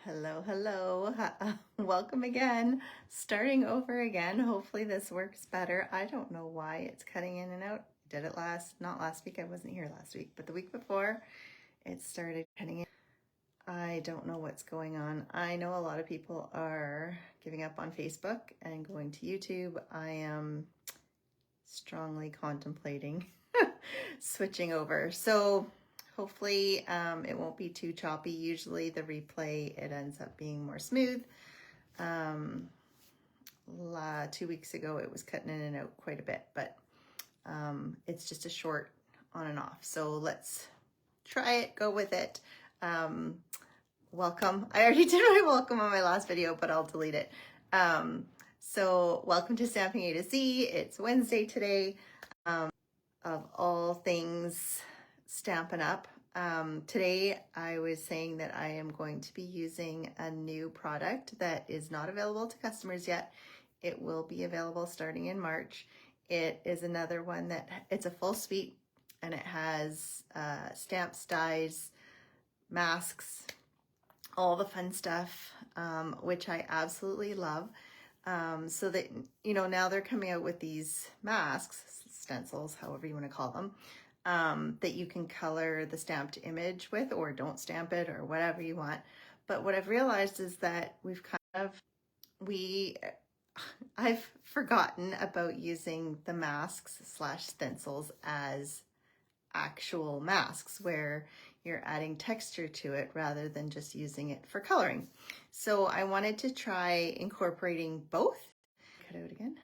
Hello, hello. Welcome again. Starting over again. Hopefully this works better. I don't know why it's cutting in and out. I did it not last week. I wasn't here last week, but the week before it started cutting in. I don't know what's going on. I know a lot of people are giving up on Facebook and going to YouTube. I am strongly contemplating switching over. So hopefully it won't be too choppy. Usually the replay, it ends up being more smooth. 2 weeks ago, it was cutting in and out quite a bit, but it's just a short on and off. So let's try it, go with it. Welcome. I already did my welcome on my last video, but I'll delete it. So welcome to Stamping A to Z. It's Wednesday today. Of all things Stampin' Up. Today I was saying that I am going to be using a new product that is not available to customers yet. It will be available starting in March. It is another one that it's a full suite and it has stamps, dies, masks, all the fun stuff, which I absolutely love. So that, you know, now they're coming out with these masks, stencils, however you want to call them, that you can color the stamped image with, or don't stamp it, or whatever you want. But what I've realized is that I've forgotten about using the masks / stencils as actual masks where you're adding texture to it rather than just using it for coloring. So I wanted to try incorporating both. Cut out again.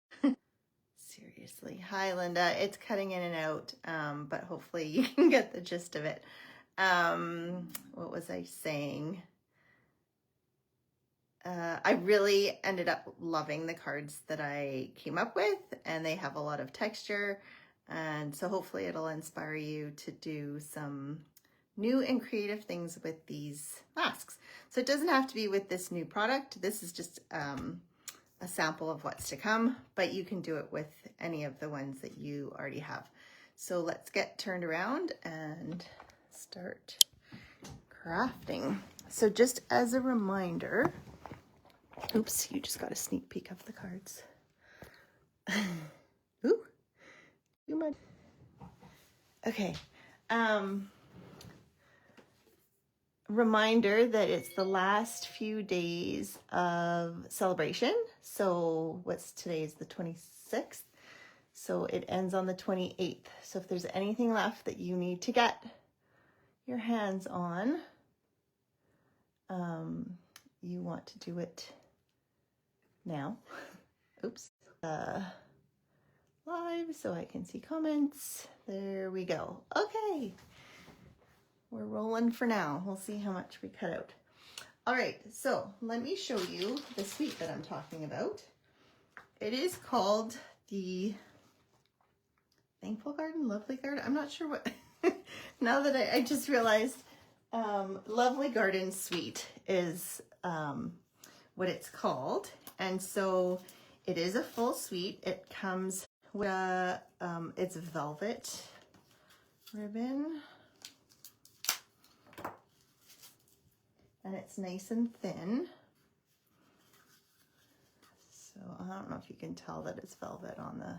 Seriously. Hi, Linda. It's cutting in and out, but hopefully you can get the gist of it. What was I saying? I really ended up loving the cards that I came up with, and they have a lot of texture. And so hopefully it'll inspire you to do some new and creative things with these masks. So it doesn't have to be with this new product. This is just a sample of what's to come, but you can do it with any of the ones that you already have. So let's get turned around and start crafting. So just as a reminder, oops, you just got a sneak peek of the cards. Ooh, too much. Okay. Reminder that it's the last few days of celebration. So what's today is the 26th. So it ends on the 28th. So if there's anything left that you need to get your hands on, you want to do it now. Oops. Live so I can see comments. There we go. Okay. We're rolling for now. We'll see how much we cut out. All right, so let me show you the suite that I'm talking about. It is called the Thankful Garden, Lovely Garden. I'm not sure what, now that I just realized, Lovely Garden Suite is what it's called. And so it is a full suite. It comes with it's velvet ribbon. And it's nice and thin. So I don't know if you can tell that it's velvet on the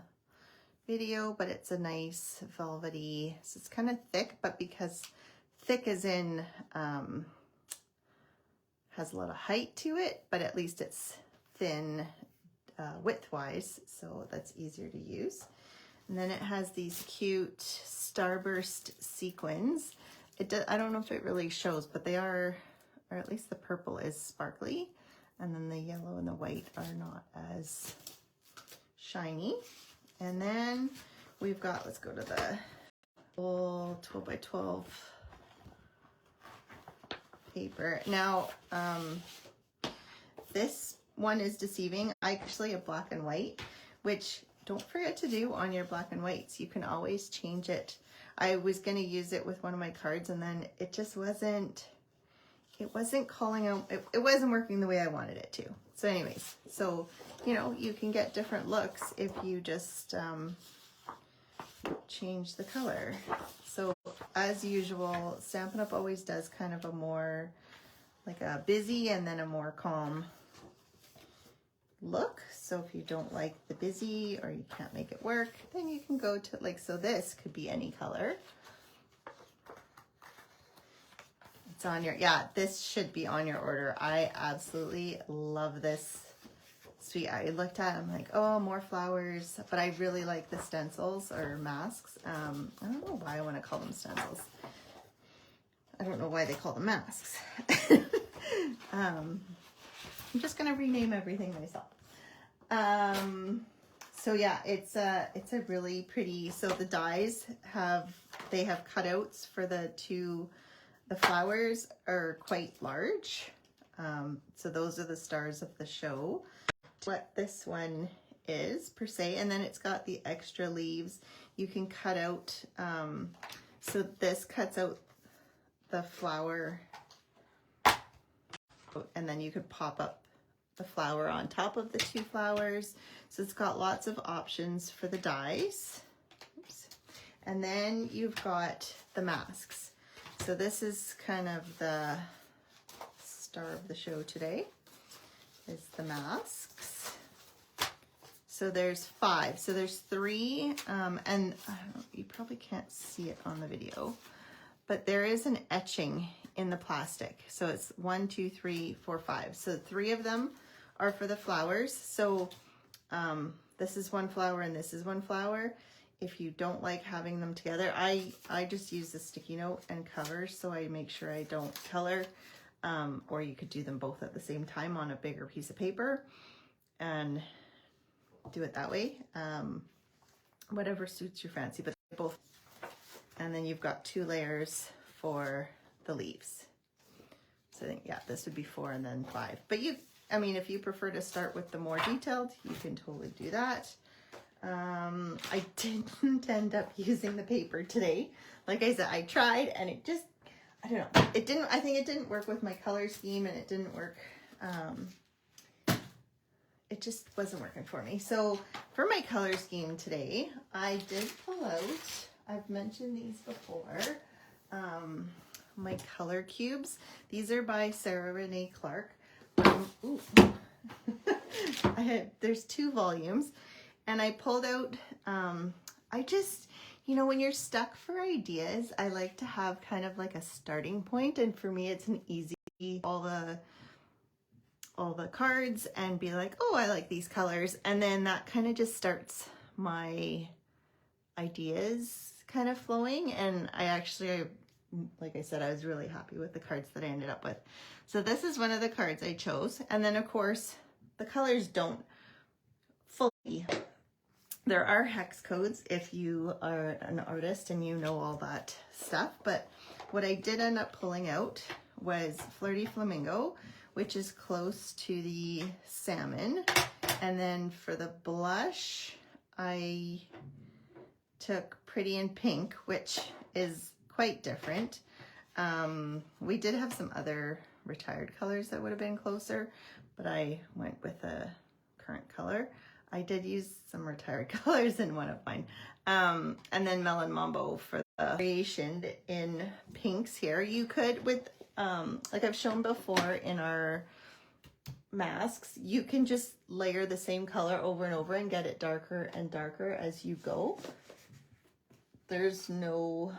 video, but it's a nice velvety, so it's kind of thick, but because thick is in, has a lot of height to it, but at least it's thin width-wise, so that's easier to use. And then it has these cute starburst sequins. I don't know if it really shows, but they are, or at least the purple is sparkly, and then the yellow and the white are not as shiny. And then we've got, let's go to the whole 12 by 12 paper. Now, this one is deceiving. I actually have black and white, which don't forget to do on your black and whites. You can always change it. I was going to use it with one of my cards, and then it just wasn't calling out, it wasn't working the way I wanted it to. So anyways, so, you know, you can get different looks if you just change the color. So as usual, Stampin' Up! Always does kind of a more like a busy and then a more calm look. So if you don't like the busy or you can't make it work, then you can go to like, so this could be any color. It's on your, yeah, this should be on your order. I absolutely love this suite. I looked at it, I'm like, oh, more flowers, but I really like the stencils or masks. I don't know why I want to call them stencils. I don't know why they call them masks. I'm just gonna rename everything myself. So yeah, it's a really pretty, so the dies have cutouts for the flowers are quite large. So those are the stars of the show. What this one is per se, and then it's got the extra leaves you can cut out. So this cuts out the flower, and then you could pop up the flower on top of the two flowers. So it's got lots of options for the dies. Oops. And then you've got the masks. So this is kind of the star of the show today, is the masks. So there's 5. So there's 3, and I don't know, you probably can't see it on the video, but there is an etching in the plastic. So it's 1, 2, 3, 4, 5. So 3 of them are for the flowers. So this is one flower and this is one flower. If you don't like having them together, I just use the sticky note and cover, so I make sure I don't color. Or you could do them both at the same time on a bigger piece of paper and do it that way. Whatever suits your fancy, but both. And then you've got 2 layers for the leaves. So I think, yeah, this would be 4 and then 5. But I mean, if you prefer to start with the more detailed, you can totally do that. I didn't end up using the paper today. Like I said, I tried and it just, I don't know. I think it didn't work with my color scheme, and it didn't work. It just wasn't working for me. So for my color scheme today, I did pull out, I've mentioned these before, my color cubes. These are by Sarah Renee Clark. Ooh. There's 2 volumes, and I pulled out, I just, you know, when you're stuck for ideas, I like to have kind of like a starting point, and for me it's an easy, all the cards and be like, oh, I like these colors, and then that kind of just starts my ideas kind of flowing. And like I said, I was really happy with the cards that I ended up with. So this is one of the cards I chose, and then of course the colors don't fully, there are hex codes if you are an artist and you know all that stuff, but what I did end up pulling out was Flirty Flamingo, which is close to the salmon. And then for the blush, I took Pretty in Pink, which is quite different. We did have some other retired colors that would have been closer, but I went with a current color. I did use some retired colors in one of mine. And then Melon Mambo for the variation in pinks here. You could, with like I've shown before in our masks, you can just layer the same color over and over and get it darker and darker as you go. There's no,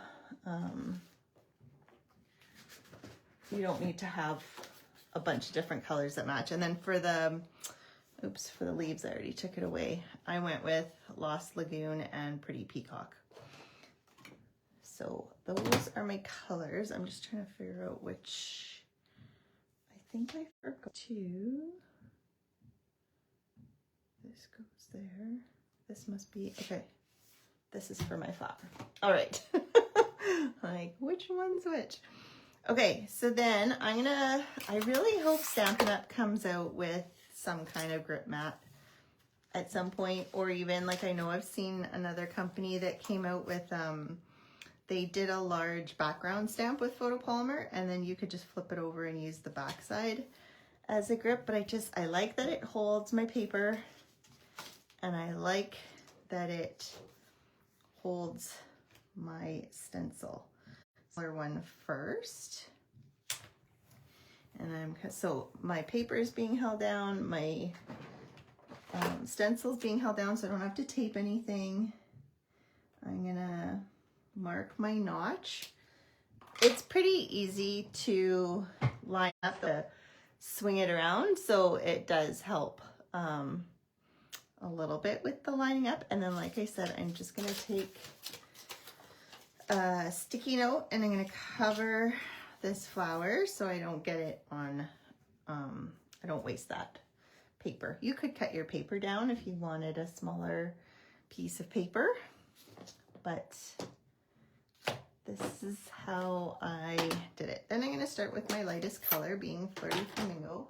you don't need to have a bunch of different colors that match. And then for the, for the leaves, I already took it away. I went with Lost Lagoon and Pretty Peacock. So those are my colors. I'm just trying to figure out which, I think I forgot to, this goes there. This must be, okay. This is for my flower. All right. Like, which one's which? Okay, so then I really hope Stampin' Up! Comes out with some kind of grip mat at some point, or even, like, I know I've seen another company that came out with, they did a large background stamp with photopolymer, and then you could just flip it over and use the back side as a grip. But I like that it holds my paper, and I like that it holds my stencil. Color one first, and so my paper is being held down, my stencil's being held down, so I don't have to tape anything. I'm gonna mark my notch. It's pretty easy to line up, swing it around, so it does help a little bit with the lining up. And then, like I said, I'm just gonna take a sticky note and I'm gonna cover this flower so I don't get it on, I don't waste that paper. You could cut your paper down if you wanted a smaller piece of paper, but this is how I did it. Then I'm gonna start with my lightest color, being Flirty Flamingo.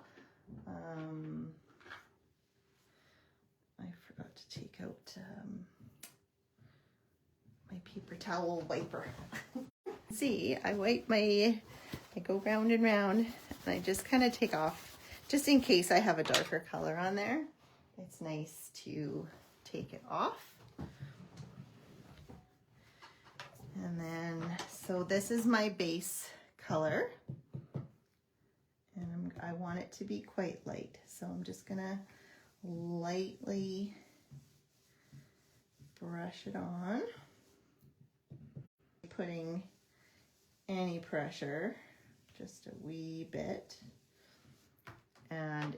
I forgot to take out my paper towel wiper. See, I go round and round, and I just kind of take off, just in case I have a darker color on there. It's nice to take it off. And then, so this is my base color, and I want it to be quite light. So I'm just gonna lightly brush it on, putting any pressure, just a wee bit. And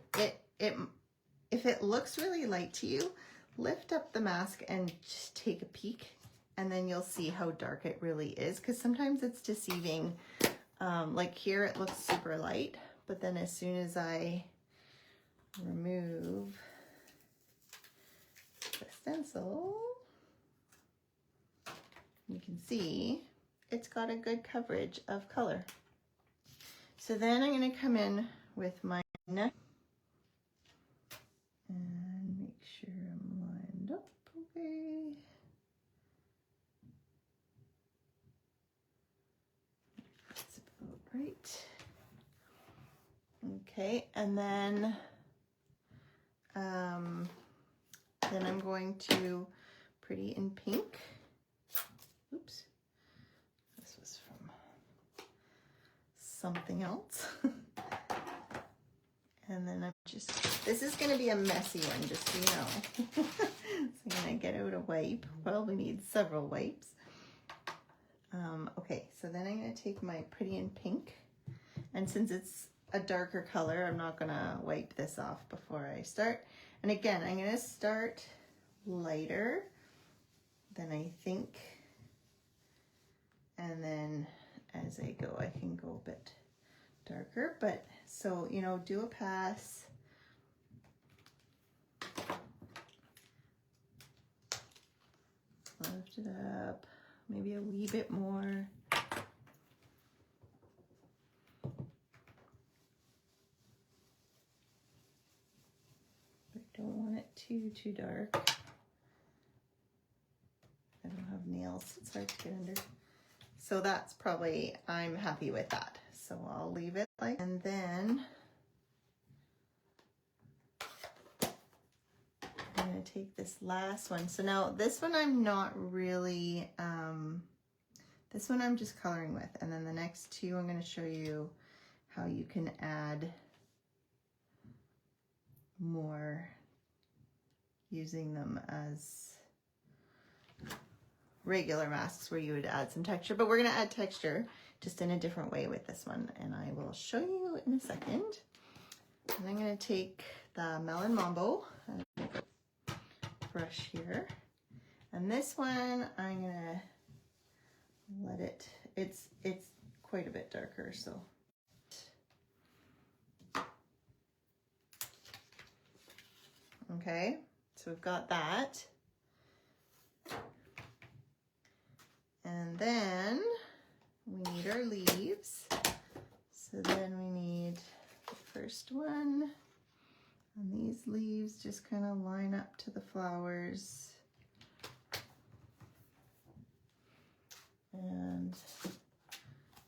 if it looks really light to you, lift up the mask and just take a peek, and then you'll see how dark it really is, because sometimes it's deceiving. Like here it looks super light, but then as soon as I remove the stencil, you can see it's got a good coverage of color. So then I'm going to come in with my neck and make sure I'm lined up okay. That's about right. Okay, and then I'm going to Pretty in Pink. Oops, this was from something else. And then I'm this is going to be a messy one, just so you know. So I'm going to get out a wipe. Probably need several wipes. Okay, so then I'm going to take my Pretty in Pink. And since it's a darker color, I'm not going to wipe this off before I start. And again, I'm going to start lighter than I think. And then as I go, I can go a bit darker. But so, you know, do a pass. Lift it up, maybe a wee bit more. But I don't want it too dark. I don't have nails, it's hard to get under. So that's probably, I'm happy with that. So I'll leave it like, and then I'm going to take this last one. So now this one I'm not really, this one I'm just coloring with. And then the next two I'm going to show you how you can add more using them as regular masks where you would add some texture. But we're going to add texture just in a different way with this one. And I will show you in a second. And I'm going to take the Melon Mambo brush here, and this one I'm gonna let it, it's quite a bit darker, so okay, so we've got that, and then we need our leaves. So then we need the first one. And these leaves just kind of line up to the flowers. And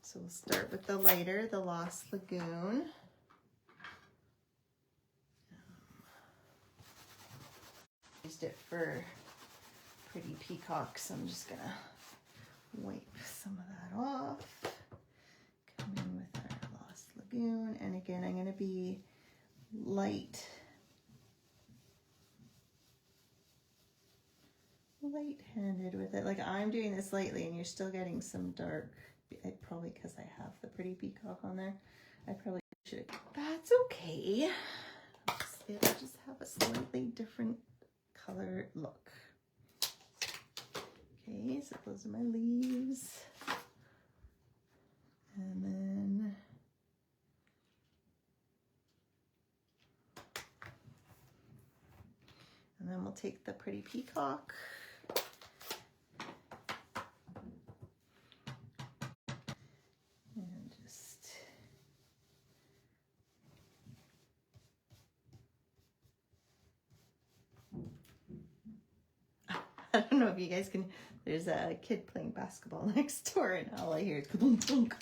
so we'll start with the lighter, the Lost Lagoon. Used it for Pretty Peacock, so I'm just gonna wipe some of that off. Come in with our Lost spoon. And again, I'm going to be light-handed with it. Like I'm doing this lightly and you're still getting some dark, probably because I have the pretty peacock on there. I probably should have, that's okay. It'll just have a slightly different color look. Okay, so those are my leaves. And then we'll take the pretty peacock. And just I don't know if you guys can, there's a kid playing basketball next door and all I hear is clunk, clunk.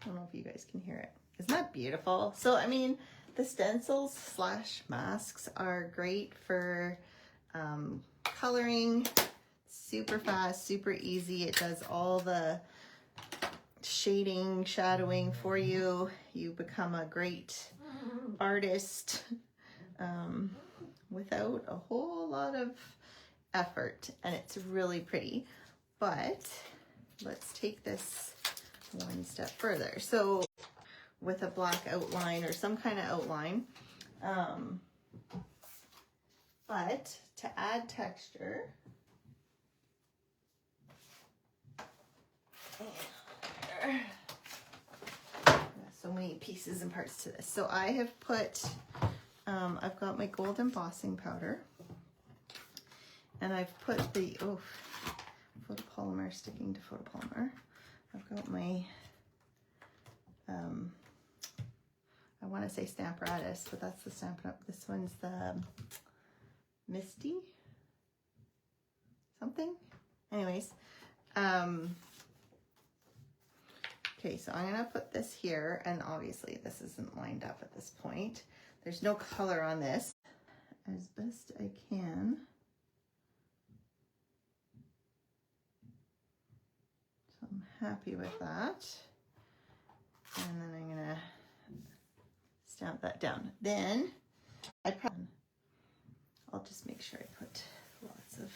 I don't know if you guys can hear it. Isn't that beautiful? So, I mean, the stencils / masks are great for coloring. Super fast, super easy. It does all the shading, shadowing for you. You become a great artist without a whole lot of effort, and it's really pretty. But let's take this one step further. So with a black outline or some kind of outline, but to add texture, so many pieces and parts to this. So I have put, I've got my gold embossing powder, and I've put the, photopolymer sticking to photopolymer. I've got my, I want to say Stamparatus, but that's the Stampin' Up. This one's the Misty something. Anyways, okay, so I'm gonna put this here, and obviously this isn't lined up at this point. There's no color on this. As best I can. So I'm happy with that. And then I'm gonna stamp that down. Then I'll just make sure I put lots of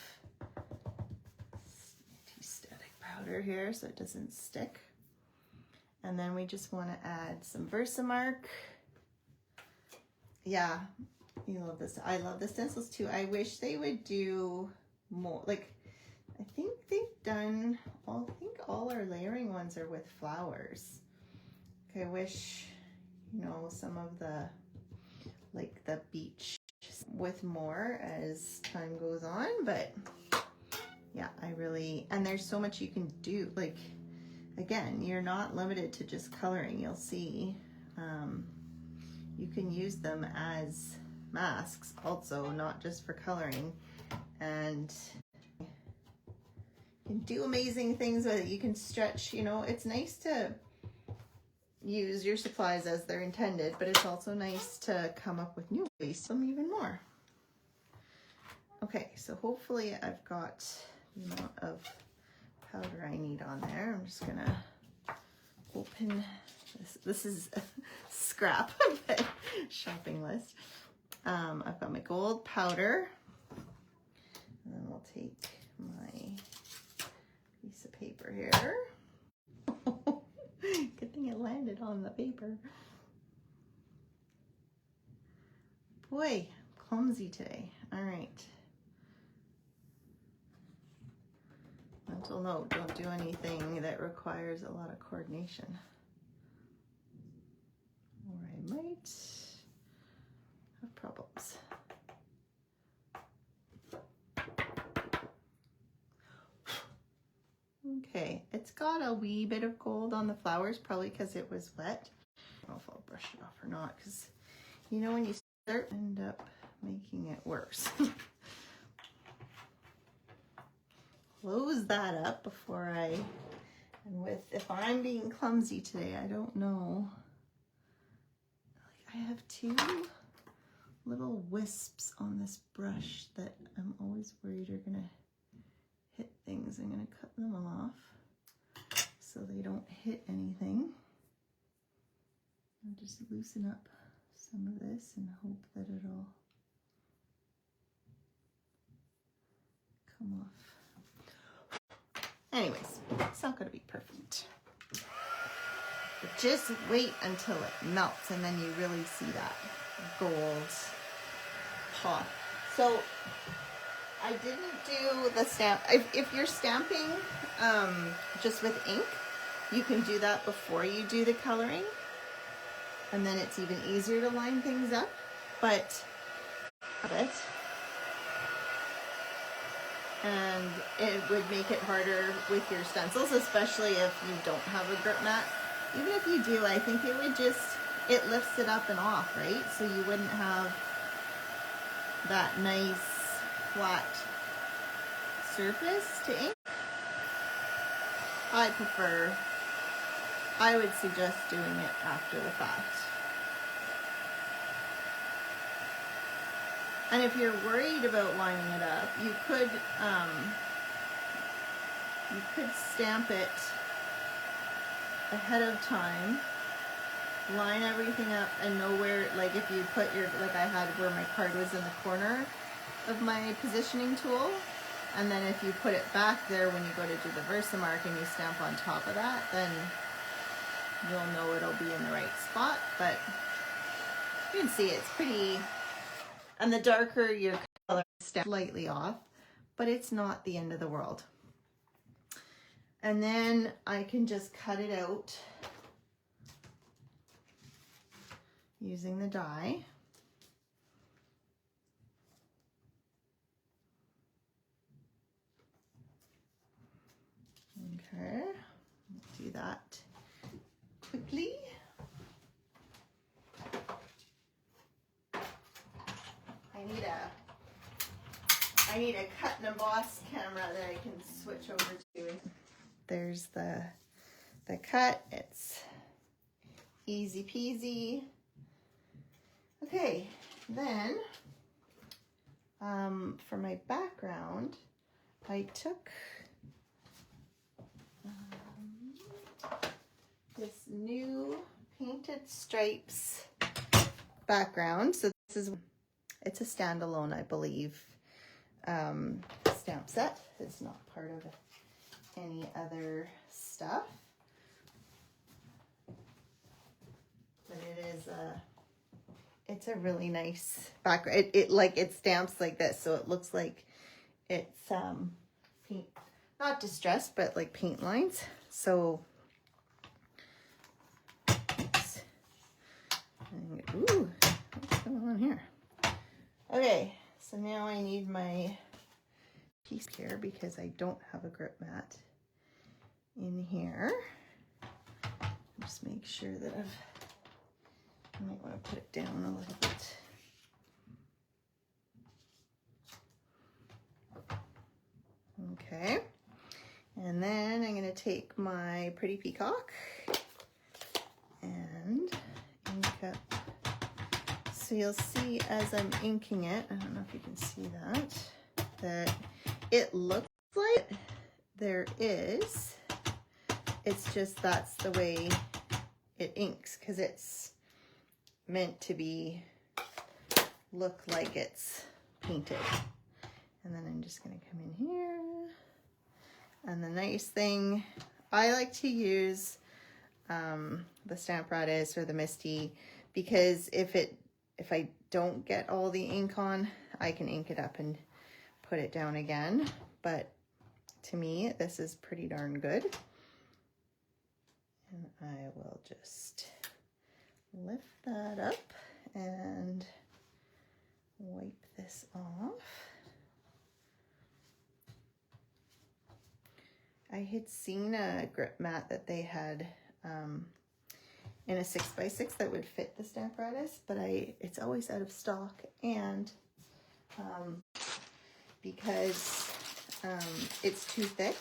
anti-static powder here so it doesn't stick. And then we just want to add some Versamark. Yeah, you love this. I love the stencils too. I wish they would do more. Like, I think they've done, I think all our layering ones are with flowers. Okay, I wish, you know, some of the, like the beach with more as time goes on, but yeah, I really, and there's so much you can do. Like, again, you're not limited to just coloring. You'll see, you can use them as masks also, not just for coloring, and you can do amazing things with it. You can stretch, you know, it's nice to use your supplies as they're intended, but it's also nice to come up with new ways to them even more. Okay, so hopefully I've got the amount of powder I need on there. I'm just gonna open this. This is a scrap of a shopping list. I've got my gold powder, and then we'll take my piece of paper here. Good thing it landed on the paper. Boy, clumsy today. All right. Mental note, don't do anything that requires a lot of coordination. Or I might have problems. Okay, it's got a wee bit of gold on the flowers, probably because it was wet. I don't know if I'll brush it off or not, because you know when you start, end up making it worse. Close that up before I, and with, if I'm being clumsy today, I don't know. Like, I have two little wisps on this brush that I'm always worried are gonna hit things. I'm gonna cut them off so they don't hit anything. I'll just loosen up some of this and hope that it'll come off. Anyways, it's not going to be perfect. But just wait until it melts and then you really see that gold pop. So I didn't do the stamp. If you're stamping just with ink, you can do that before you do the coloring. And then it's even easier to line things up. But and it would make it harder with your stencils, especially if you don't have a grip mat. Even if you do, I think it would just, it lifts it up and off, right? So you wouldn't have that nice flat surface to ink. I would suggest doing it after the fact. And if you're worried about lining it up, you could stamp it ahead of time, line everything up, and know where, like if you put your, like I had where my card was in the corner of my positioning tool, and then if you put it back there when you go to do the Versamark and you stamp on top of that, then you'll know it'll be in the right spot. But you can see it's pretty, and the darker your color stamp slightly off, but it's not the end of the world. And then I can just cut it out using the die. Okay, do that quickly. I need a cut and emboss camera that I can switch over to. There's the cut. It's easy peasy. Okay, then for my background, I took this new painted stripes background. So this is, it's a standalone, I believe, stamp set. It's not part of any other stuff, but it is it's a really nice background. It stamps like this, so it looks like it's paint, not distressed, but like paint lines. So oops. Ooh, what's going on here? Okay, so now I need my piece here because I don't have a grip mat in here. Just make sure that I might want to put it down a little bit. Okay, and then I'm going to take my Pretty Peacock and ink up. So you'll see as I'm inking it, I don't know if you can see that it looks like there is, it's just that's the way it inks, because it's meant to be, look like it's painted. And then I'm just going to come in here. And the nice thing, I like to use the Stamparatus or the Misty, because if I don't get all the ink on, I can ink it up and put it down again. But to me, this is pretty darn good. And I will just lift that up and wipe this off. I had seen a grip mat that they had in a 6x6 that would fit the Stamparatus, but it's always out of stock, and because it's too thick,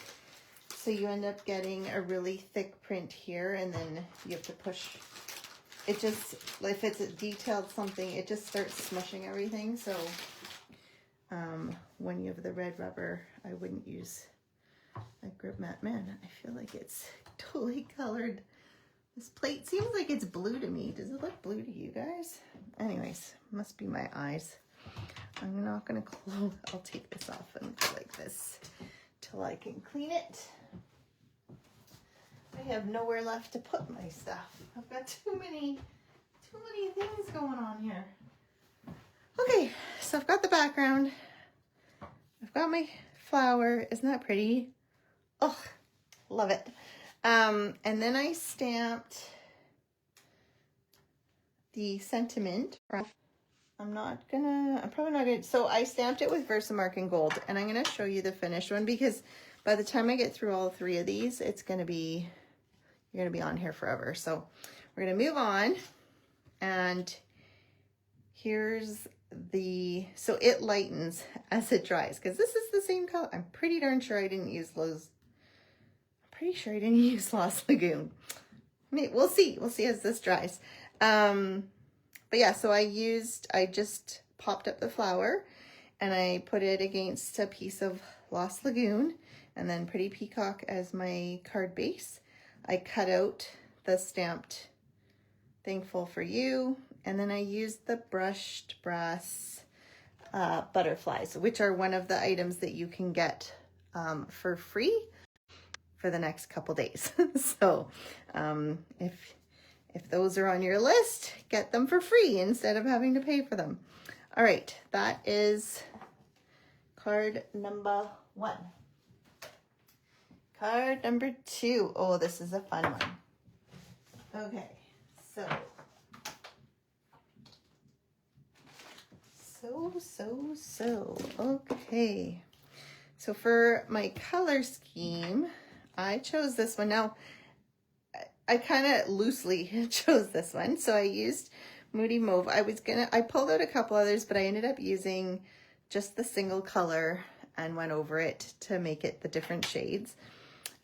so you end up getting a really thick print here, and then you have to push. It just, if it's a detailed something, it just starts smushing everything. So when you have the red rubber, I wouldn't use a grip mat. Man, I feel like it's totally colored This plate seems like it's blue to me. Does it look blue to you guys? Anyways, must be my eyes. I'm not gonna close. I'll take this off and go like this till I can clean it. I have nowhere left to put my stuff. I've got too many things going on here. Okay, so I've got the background. I've got my flower. Isn't that pretty? Oh, love it. And then I stamped the sentiment. I'm probably not gonna, so I stamped it with Versamark in gold, and I'm gonna show you the finished one because by the time I get through all three of these, you're gonna be on here forever. So we're gonna move on, and here's so it lightens as it dries because this is the same color. I'm pretty darn sure I didn't use Lost Lagoon. I mean, we'll see as this dries. But yeah, so I just popped up the flower and I put it against a piece of Lost Lagoon and then Pretty Peacock as my card base. I cut out the stamped Thankful for You, and then I used the brushed brass butterflies, which are one of the items that you can get for free for the next couple days. So if those are on your list, get them for free instead of having to pay for them. All right, that is card number 1. Card number 2. Oh, this is a fun one. Okay, so okay. So for my color scheme, I chose this one. Now, I kind of loosely chose this one. So I used Moody Mauve. I pulled out a couple others, but I ended up using just the single color and went over it to make it the different shades.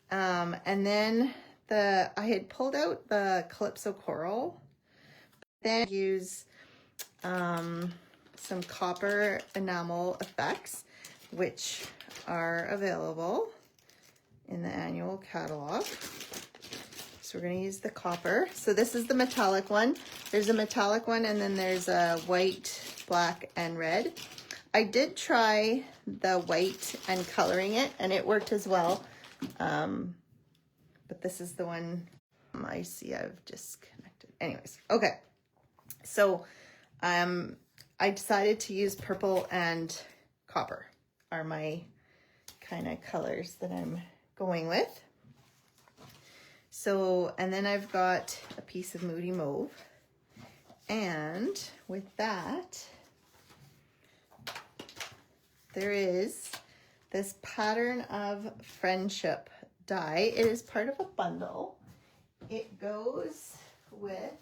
And then I had pulled out the Calypso Coral. Then I use some copper enamel effects, which are available in the annual catalog. So we're going to use the copper. So this is the metallic one. There's a metallic one, and then there's a white, black, and red. I did try the white and coloring it, and it worked as well. But this is the one I see I've disconnected. Anyways, okay. So I decided to use purple and copper are my kind of colors that I'm going with. So, and then I've got a piece of Moody Mauve. And with that, there is this Pattern of Friendship die. It is part of a bundle. It goes with,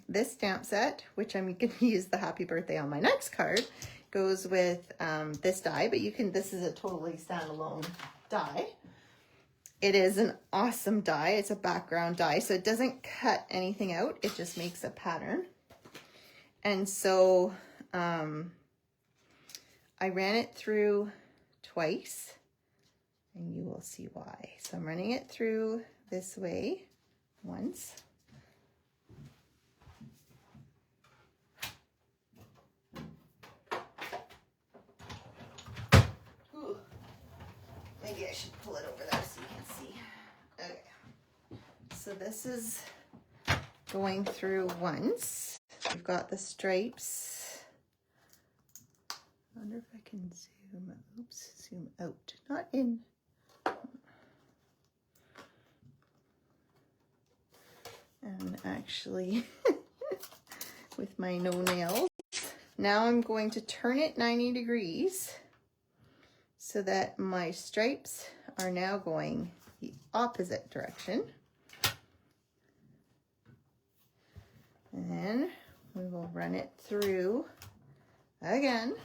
this stamp set, which I'm going to use the happy birthday on my next card, goes with this die, but this is a totally standalone die. It is an awesome die. It's a background die, so it doesn't cut anything out. It just makes a pattern. And so I ran it through twice, and you will see why. So I'm running it through this way once. Ooh. Maybe I should pull it over there so you can see. Okay. So this is going through once. We've got the stripes. I wonder if I can zoom out. Not in. And actually, with my no nails. Now I'm going to turn it 90 degrees so that my stripes are now going the opposite direction. And then we will run it through again.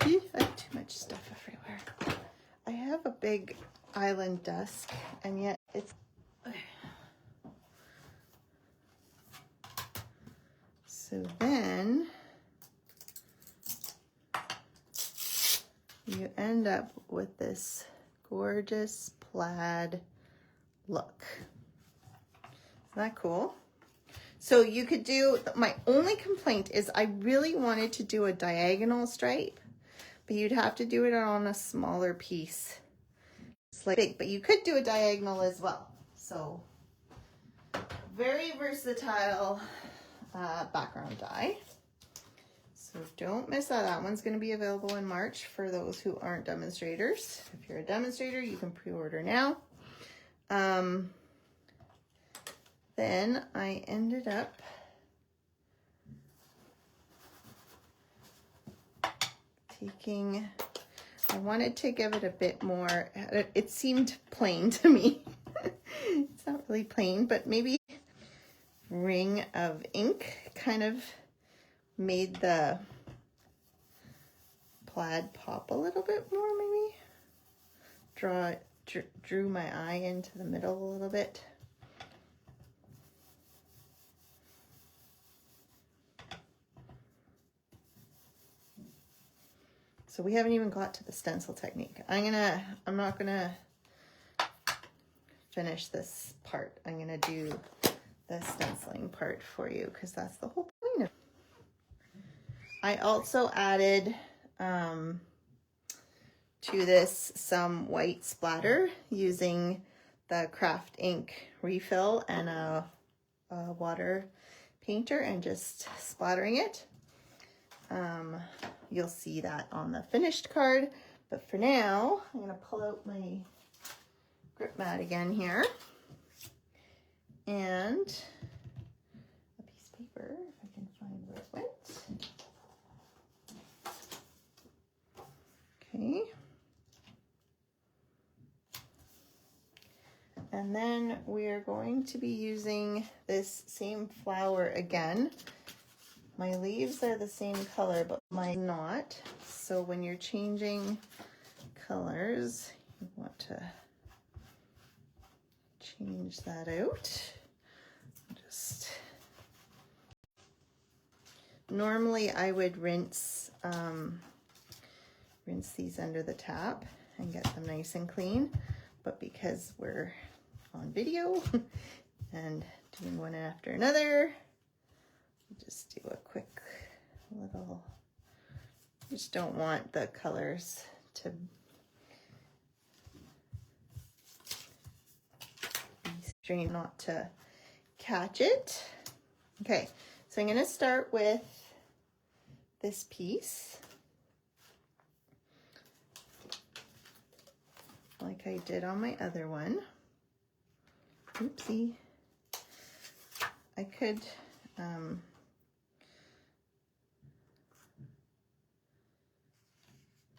I have too much stuff everywhere. I have a big island desk, and yet it's... So then you end up with this gorgeous plaid look. Isn't that cool? So you could do, my only complaint is I really wanted to do a diagonal stripe, but you'd have to do it on a smaller piece. It's like big, but you could do a diagonal as well. So very versatile background die. So don't miss that. That one's going to be available in March for those who aren't demonstrators. If you're a demonstrator, you can pre-order now. Then I ended up taking, I wanted to give it a bit more, it seemed plain to me. It's not really plain, but maybe ring of ink kind of made the plaid pop a little bit more, maybe. Drew my eye into the middle a little bit. So we haven't even got to the stencil technique. I'm not gonna finish this part. I'm gonna do the stenciling part for you because that's the whole point of it. I also added to this some white splatter using the craft ink refill and a water painter and just splattering it. You'll see that on the finished card, but for now, I'm gonna pull out my grip mat again here and a piece of paper, if I can find where it went. Okay. And then we're going to be using this same flower again. My leaves are the same color, but mine not. So when you're changing colors, you want to change that out. Just normally I would rinse these under the tap and get them nice and clean, but because we're on video and doing one after another, just do a quick little, just don't want the colors to be strained, not to catch it. Okay, so I'm going to start with this piece like I did on my other one. Oopsie. I could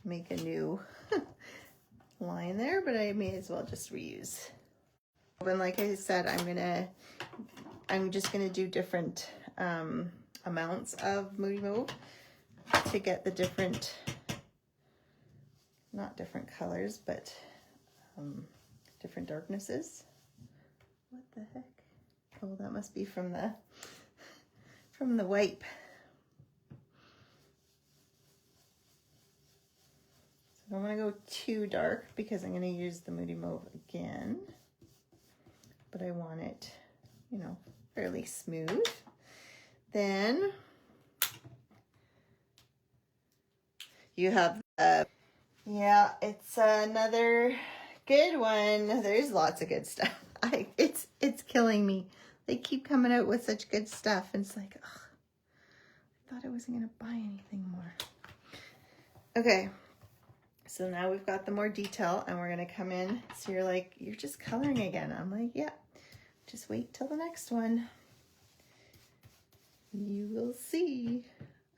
make a new line there, but I may as well just reuse. And like I said, I'm just gonna do different amounts of Moody Mauve to get the different, not different colors, but different darknesses. What the heck? Oh, that must be from the wipe. So I'm gonna go too dark because I'm gonna use the Moody Mauve again, but I want it, you know, fairly smooth. Then you have yeah, it's another good one. There's lots of good stuff. It's killing me. They keep coming out with such good stuff, and it's like, ugh, I thought I wasn't gonna buy anything more. Okay, so now we've got the more detail, and we're gonna come in. So you're like, you're just coloring again. I'm like, yeah, just wait till the next one. You will see.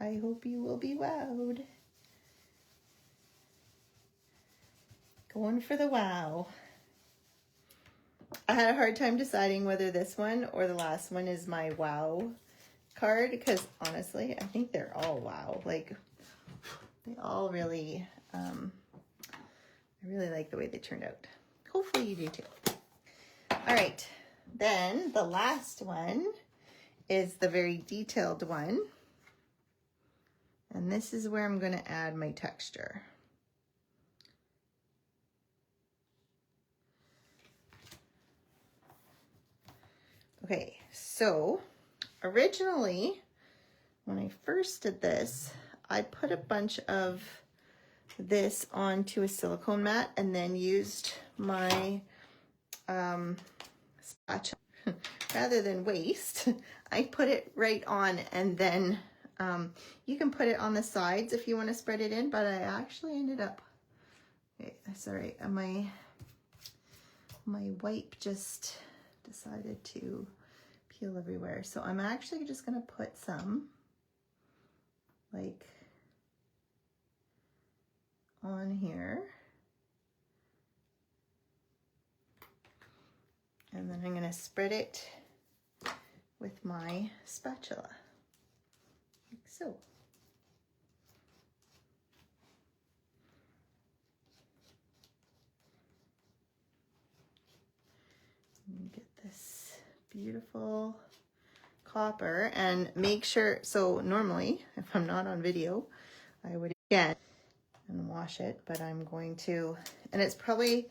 I hope you will be wowed. Going for the wow. I had a hard time deciding whether this one or the last one is my wow card, because honestly, I think they're all wow. Like, they all really, I really like the way they turned out. Hopefully you do too. All right, then the last one is the very detailed one. And this is where I'm going to add my texture. Okay, so originally, when I first did this, I put a bunch of this onto a silicone mat and then used my spatula. Rather than waste, I put it right on, and then you can put it on the sides if you want to spread it in, but I actually ended up, okay, that's all right, my wipe just decided to peel everywhere. So I'm actually just going to put some like on here. And then I'm going to spread it with my spatula, like so. And get this beautiful copper, and make sure, so normally if I'm not on video, I would again and wash it, but I'm going to, and it's probably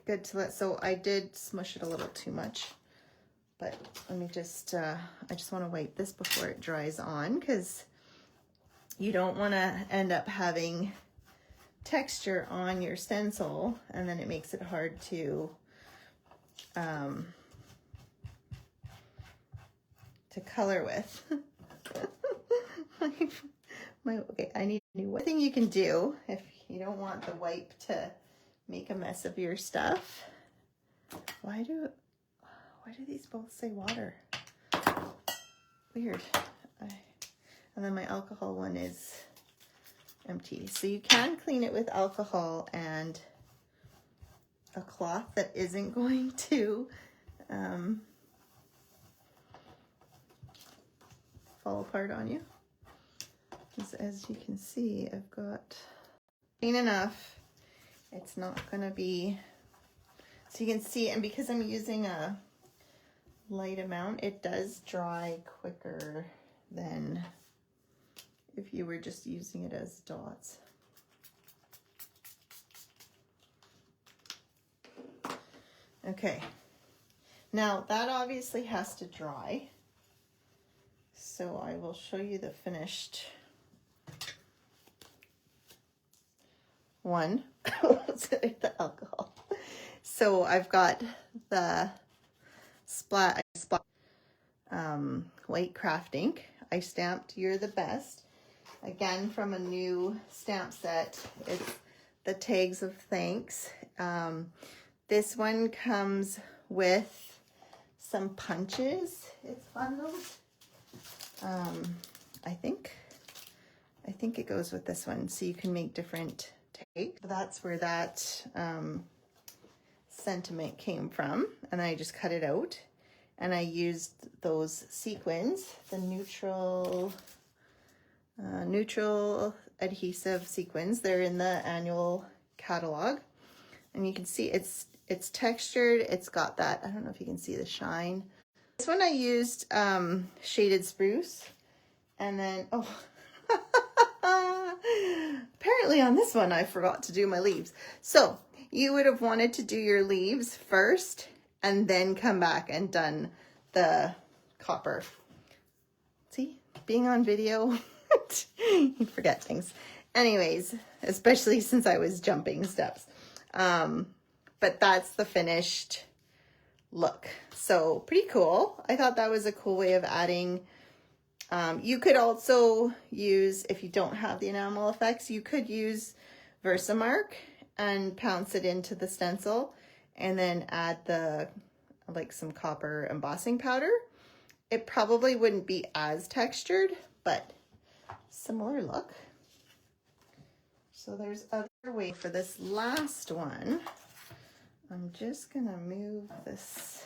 good to let, so I did smush it a little too much, but let me just, I just want to wipe this before it dries on, because you don't want to end up having texture on your stencil, and then it makes it hard to color with. Okay, I need a new one. Thing you can do if you don't want the wipe to make a mess of your stuff. Why do these both say water? Weird. And then my alcohol one is empty. So you can clean it with alcohol and a cloth that isn't going to fall apart on you. As you can see, I've got clean enough. It's not going to be, so you can see, and because I'm using a light amount, it does dry quicker than if you were just using it as dots. Okay, now that obviously has to dry, so I will show you the finished one. The alcohol. So I've got the white craft ink. I stamped "You're the Best." Again, from a new stamp set. It's the tags of thanks. This one comes with some punches. It's bundled. I think it goes with this one, so you can make different tags. That's where that sentiment came from, and I just cut it out, and I used those sequins, the neutral adhesive sequins. They're in the annual catalog, and you can see it's textured. It's got that, I don't know if you can see the shine. This one I used shaded spruce, and then apparently on this one I forgot to do my leaves. So you would have wanted to do your leaves first and then come back and done the copper. See, being on video, you forget things. Anyways, especially since I was jumping steps. But that's the finished look. So pretty cool. I thought that was a cool way of adding. You could also use, if you don't have the enamel effects, you could use Versamark and pounce it into the stencil and then add the, like, some copper embossing powder. It probably wouldn't be as textured, but similar look. So there's other way for this last one. I'm just gonna move this,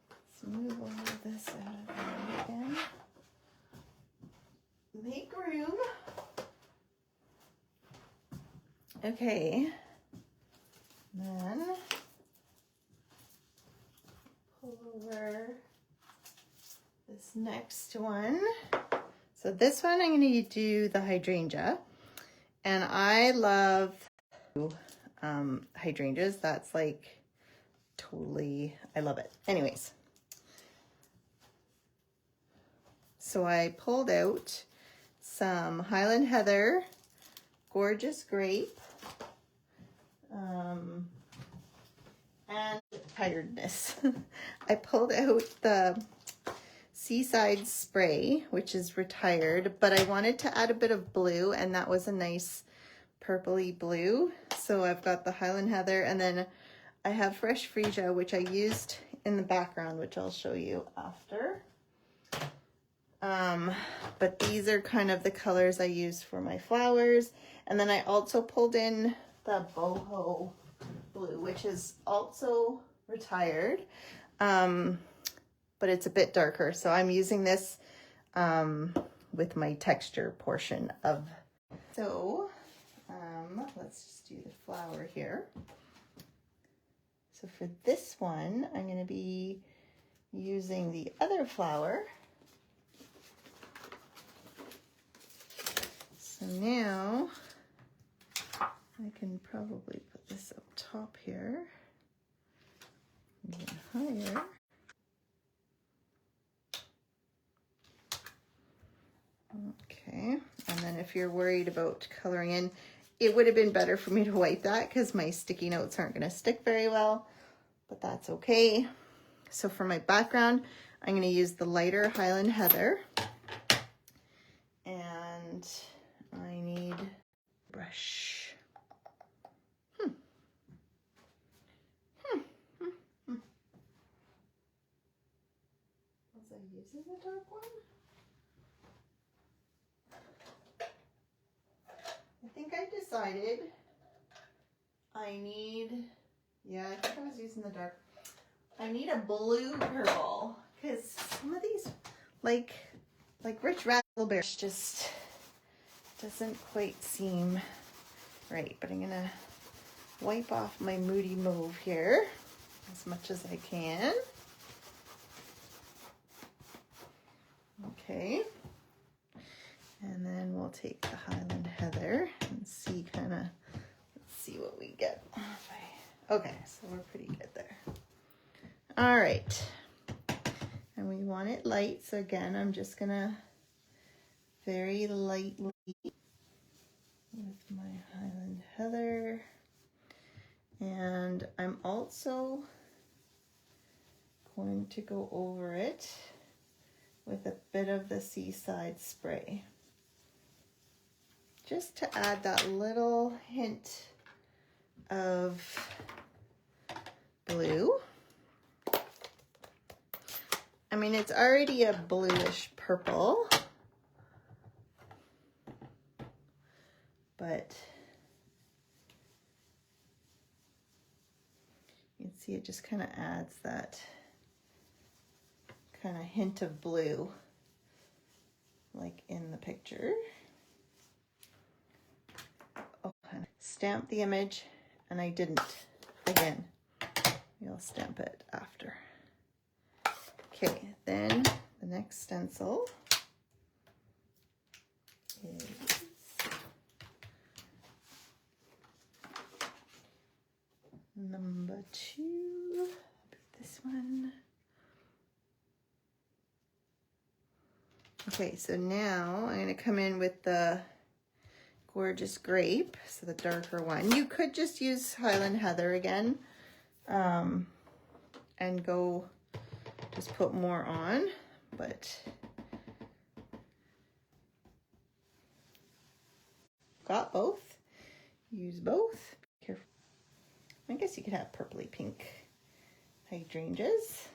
let's move all of this out of there again. Make room. Okay, then pull over this next one. So this one I'm going to do the hydrangea, and I love hydrangeas. That's like, totally, I love it. Anyways, so I pulled out some Highland Heather, Gorgeous Grape, and tiredness. I pulled out the Seaside Spray, which is retired, but I wanted to add a bit of blue, and that was a nice purpley blue. So I've got the Highland Heather, and then I have Fresh Freesia, which I used in the background, which I'll show you after. But these are kind of the colors I use for my flowers. And then I also pulled in the boho blue, which is also retired, but it's a bit darker. So I'm using this with my texture portion of. So let's just do the flower here. So for this one, I'm going to be using the other flower. So now I can probably put this up top here, even higher. Okay, and then if you're worried about coloring in, it would have been better for me to wipe that because my sticky notes aren't going to stick very well, but that's okay. So for my background, I'm going to use the lighter Highland Heather, and I need a brush. Was I using the dark one? I think I decided I need, yeah, I think I was using the dark. I need a blue purple because some of these, like Rich Razzleberry, just doesn't quite seem right. But I'm gonna wipe off my Moody Mauve here as much as I can. Okay. And then we'll take the Highland Heather and see let's see what we get. Okay, so we're pretty good there. All right. And we want it light, so again, I'm just gonna very lightly with my Highland Heather. And I'm also going to go over it with a bit of the Seaside Spray, just to add that little hint of blue. I mean, it's already a bluish purple, but you can see it just kind of adds that kind of hint of blue, like in the picture. Oh, stamp the image, and I didn't. Again, we'll stamp it after. Okay, then the next stencil is number 2. This one. Okay, so now I'm going to come in with the Gorgeous Grape, so the darker one. You could just use Highland Heather again, and go just put more on, but got both. Use both. Be careful. I guess you could have purpley pink hydrangeas.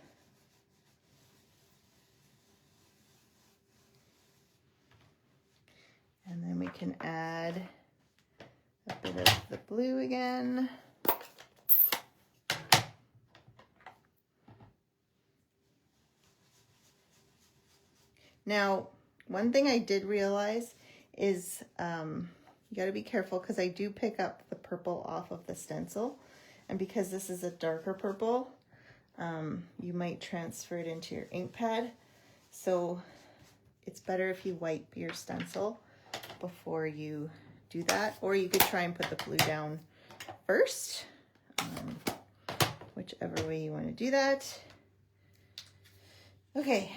And then we can add a bit of the blue again. Now, one thing I did realize is you got to be careful because I do pick up the purple off of the stencil. And because this is a darker purple, you might transfer it into your ink pad. So it's better if you wipe your stencil before you do that. Or you could try and put the blue down first, whichever way you want to do that. Okay,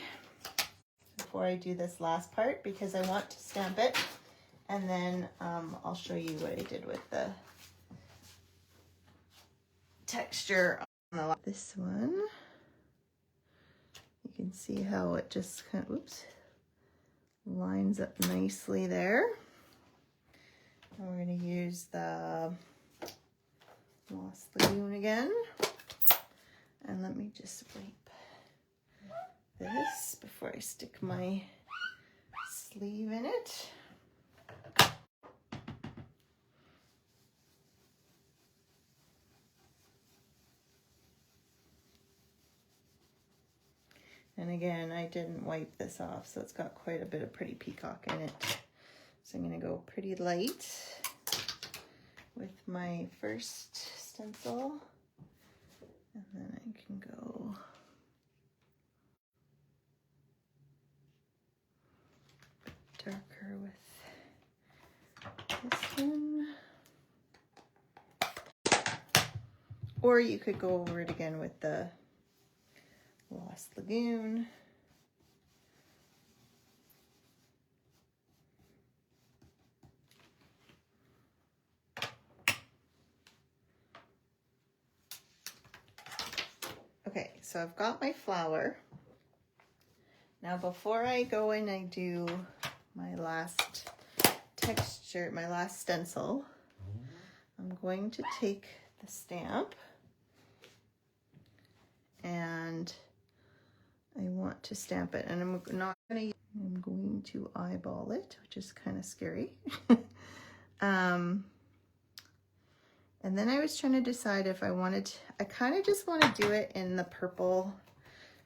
before I do this last part, because I want to stamp it, and then I'll show you what I did with the texture on the this one. You can see how it just kind of, oops, lines up nicely there. And we're going to use the Lost Lagoon again. And let me just wipe this before I stick my sleeve in it. And again, I didn't wipe this off, so it's got quite a bit of pretty peacock in it. So I'm going to go pretty light with my first stencil, and then I can go darker with this one. Or you could go over it again with the Lost Lagoon. Okay, so I've got my flower. Now before I go in, I do my last texture, my last stencil. I'm going to take the stamp and I want to stamp it, and I'm going to eyeball it, which is kind of scary. And then I was trying to decide if I wanted to, I kind of just want to do it in the purple.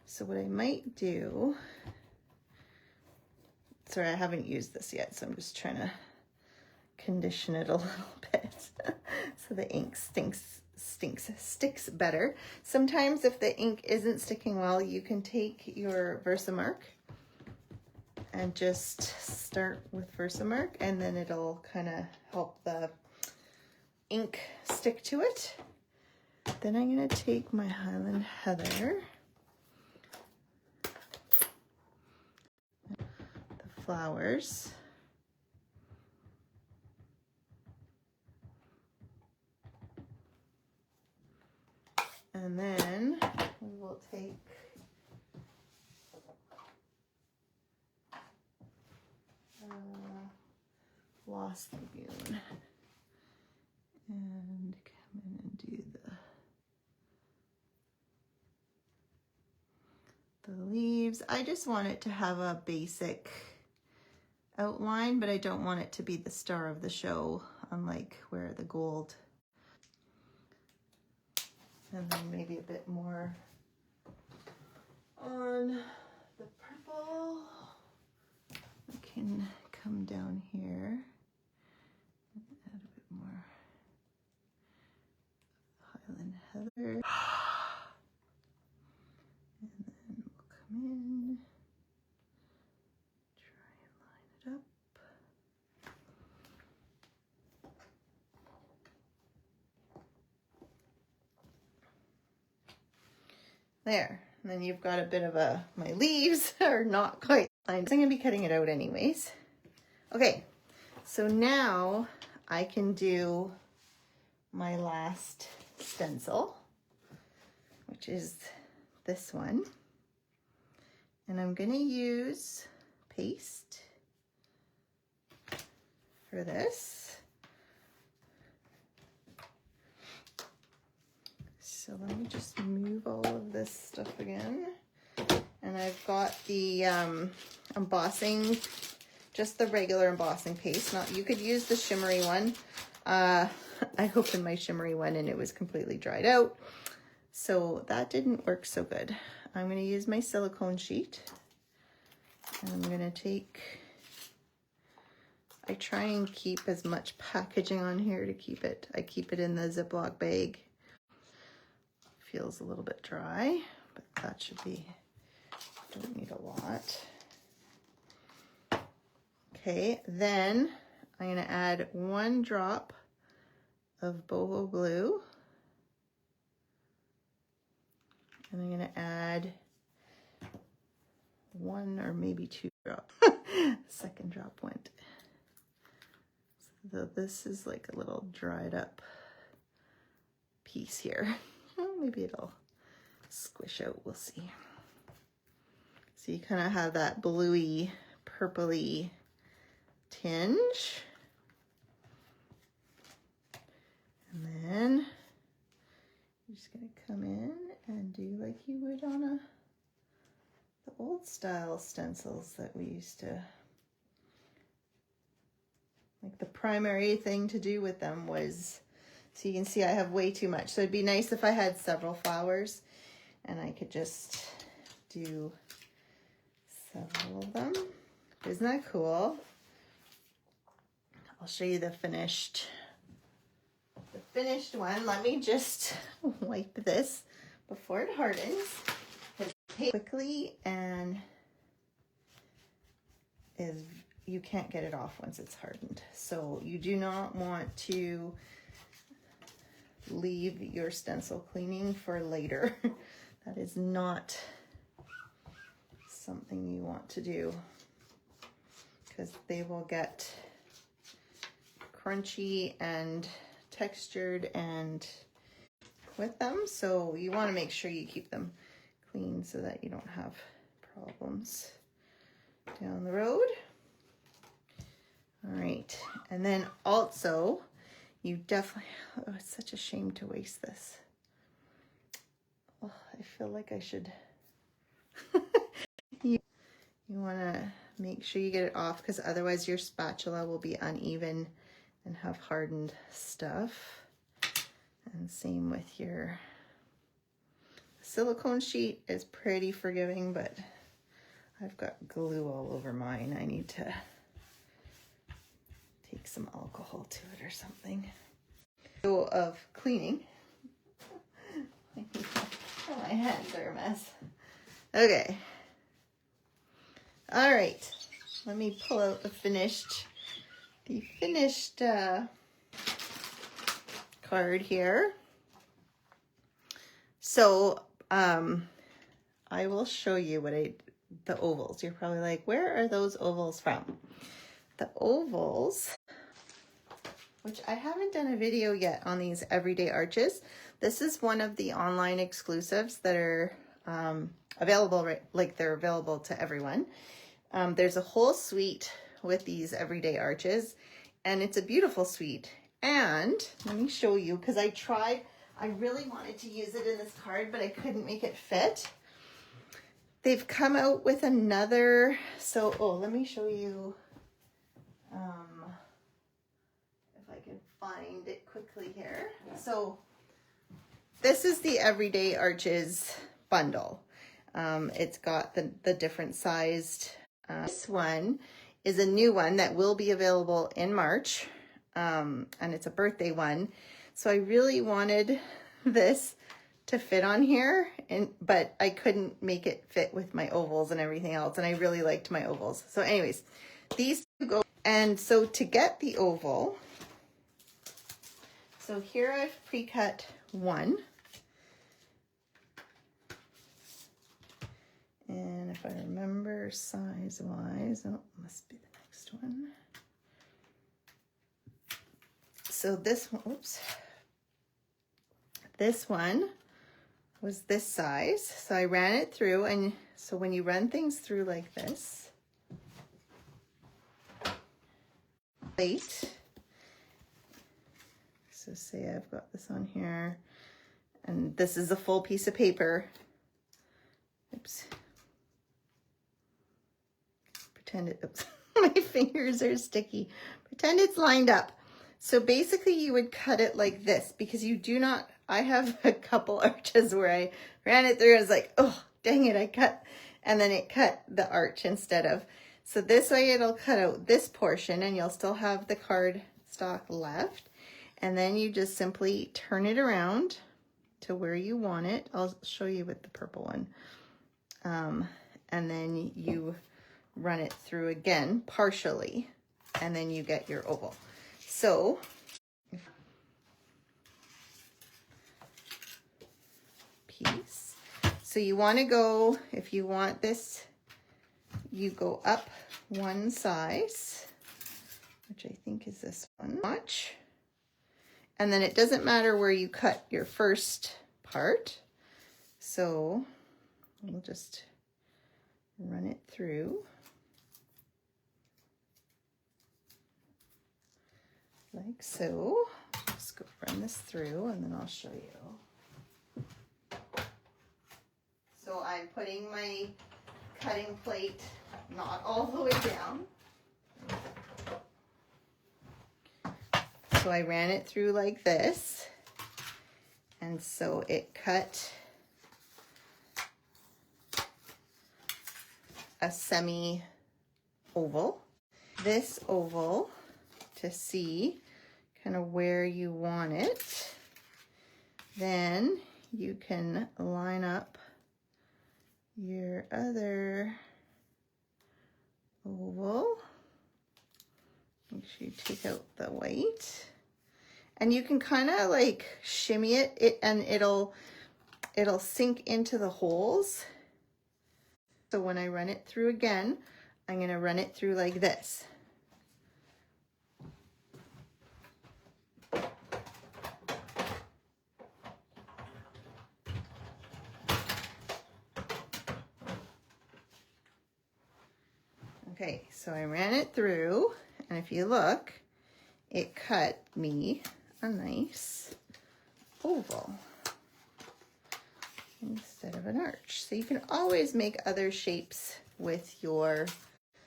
So what I might do, sorry, I haven't used this yet, so I'm just trying to condition it a little bit so the ink sticks better. Sometimes if the ink isn't sticking well, you can take your Versamark and just start with Versamark, and then it'll kind of help the ink stick to it. Then I'm going to take my Highland Heather, the flowers, and then we will take Lost Lagoon and come in and do the leaves. I just want it to have a basic outline, but I don't want it to be the star of the show, unlike where the gold. And then maybe a bit more on the purple. I can come down here and add a bit more Highland Heather. And then we'll come in, try and line it up. There, and then you've got a bit of my leaves are not quite lined. I'm gonna be cutting it out anyways. Okay, so now I can do my last stencil, which is this one. And I'm gonna use paste for this. So let me just move all of this stuff again. And I've got the embossing, just the regular embossing paste. Not, you could use the shimmery one. I opened my shimmery one and it was completely dried out. So that didn't work so good. I'm gonna use my silicone sheet. And I'm gonna take, I try and keep as much packaging on here to keep it, I keep it in the Ziploc bag. Feels a little bit dry, but that should be, don't need a lot. Okay, then I'm gonna add 1 drop of boho glue. And I'm gonna add 1 or maybe 2 drops. Second drop went. So this is like a little dried up piece here. Maybe it'll squish out, we'll see. So you kind of have that bluey, purpley tinge. And then you're just gonna come in and do like you would on the old style stencils that we used to, like the primary thing to do with them was, so you can see I have way too much. So it'd be nice if I had several flowers and I could just do several of them. Isn't that cool? I'll show you the finished one. Let me just wipe this before it hardens. Quickly, and you can't get it off once it's hardened. So you do not want to leave your stencil cleaning for later. That is not something you want to do, because they will get crunchy and textured and with them. So you want to make sure you keep them clean so that you don't have problems down the road. All right, and then also you definitely, oh, it's such a shame to waste this. Oh, I feel like I should. You want to make sure you get it off, because otherwise your spatula will be uneven and have hardened stuff. And same with your silicone sheet is pretty forgiving, but I've got glue all over mine. I need to take some alcohol to it or something. So of cleaning. My hands are a mess. Okay. All right. Let me pull out the finished card here. So I will show you the ovals. You're probably like, where are those ovals from? The ovals, which I haven't done a video yet on these everyday arches. This is one of the online exclusives that are available, right? Like they're available to everyone. There's a whole suite with these everyday arches, and it's a beautiful suite. And let me show you, because I really wanted to use it in this card, but I couldn't make it fit. They've come out with another, let me show you, if I can find it quickly here. So this is the Everyday Arches bundle. It's got the different sized, this one is a new one that will be available in March, and it's a birthday one. So I really wanted this to fit on here, but I couldn't make it fit with my ovals and everything else, and I really liked my ovals. So anyways, these two go, and so to get the oval, so here I've pre-cut one. And if I remember size-wise, oh, must be the next one. So this one, oops. This one was this size. So I ran it through, and so when you run things through like this, plate. So say I've got this on here, and this is a full piece of paper. Oops. Pretend it, oops, my fingers are sticky. Pretend it's lined up. So basically you would cut it like this, because you do not, I have a couple arches where I ran it through and was like, oh, dang it, I cut, and then it cut the arch instead of. So this way it'll cut out this portion and you'll still have the card stock left. And then you just simply turn it around to where you want it. I'll show you with the purple one. And then you run it through again, partially, and then you get your oval. So, piece. So you want to go, if you want this, you go up one size, which I think is this one, notch. And then it doesn't matter where you cut your first part. So we'll just run it through like so. Just go run this through and then I'll show you. So I'm putting my cutting plate not all the way down. So I ran it through like this. And so it cut a semi oval. This oval, to see kind of where you want it, then you can line up your other oval. Make sure you take out the white, and you can kind of like shimmy it, and it'll sink into the holes. So when I run it through again, I'm going to run it through like this. Okay, so I ran it through, and if you look, it cut me a nice oval instead of an arch. So you can always make other shapes with your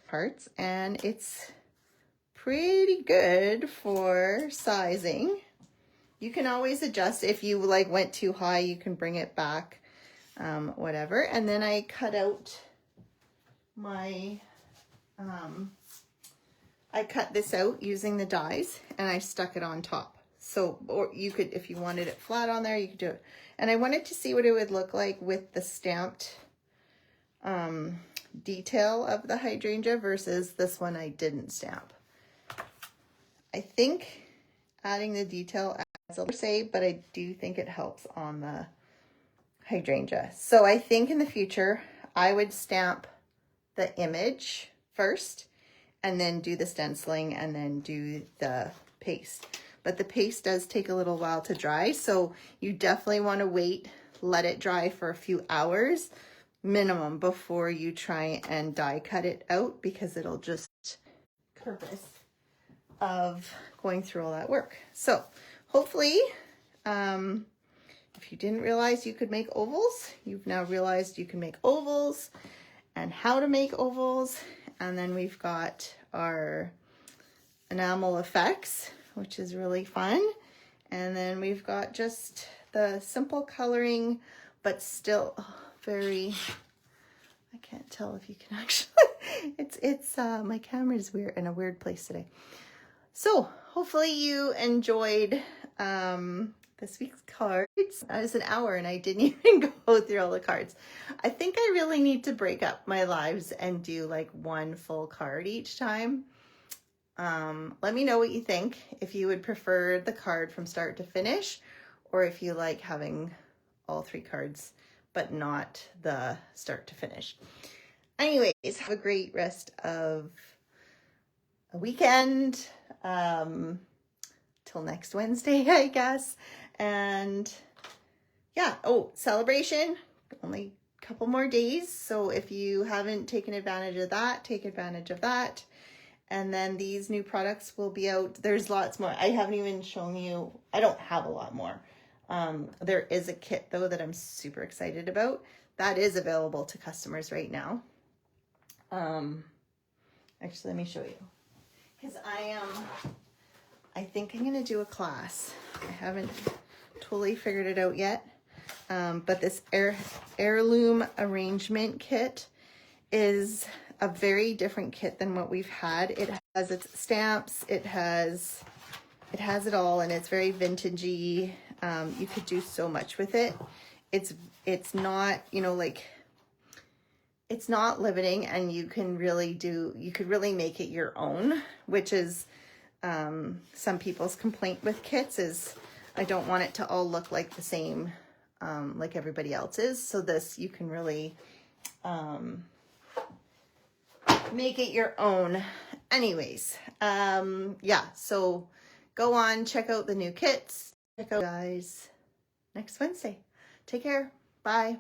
parts, and it's pretty good for sizing. You can always adjust. If you like went too high, you can bring it back, whatever. And then I cut out my I cut this out using the dies, and I stuck it on top. So, or you could, if you wanted it flat on there, you could do it. And I wanted to see what it would look like with the stamped detail of the hydrangea versus this one I didn't stamp. I think adding the detail adds a little say, but I do think it helps on the hydrangea. So I think in the future, I would stamp the image first, and then do the stenciling, and then do the paste. But the paste does take a little while to dry, so you definitely want to wait, let it dry for a few hours minimum before you try and die cut it out, because it'll just purpose of going through all that work. So hopefully, if you didn't realize you could make ovals, you've now realized you can make ovals and how to make ovals. And then we've got our enamel effects, which is really fun. And then we've got just the simple coloring, but still very, I can't tell if you can actually, it's my camera is weird, in a weird place today. So hopefully you enjoyed this week's cards. It was an hour and I didn't even go through all the cards. I think I really need to break up my lives and do like one full card each time. Let me know what you think, if you would prefer the card from start to finish, or if you like having all 3 cards, but not the start to finish. Anyways, have a great rest of a weekend. Till next Wednesday, I guess. And yeah, oh, celebration, only a couple more days. So if you haven't taken advantage of that, take advantage of that. And then these new products will be out. There's lots more. I haven't even shown you. I don't have a lot more. There is a kit though that I'm super excited about. That is available to customers right now. Actually, let me show you. Because I think I'm going to do a class. I haven't totally figured it out yet. But this heirloom arrangement kit is a very different kit than what we've had. It has its stamps, it has it all, and it's very vintagey. You could do so much with it. It's not, you know, like, it's not limiting, and you could really make it your own, which is some people's complaint with kits is I don't want it to all look like the same like everybody else is. So this, you can really make it your own. Anyways, yeah, so go on, check out the new kits. Check out guys next Wednesday. Take care. Bye.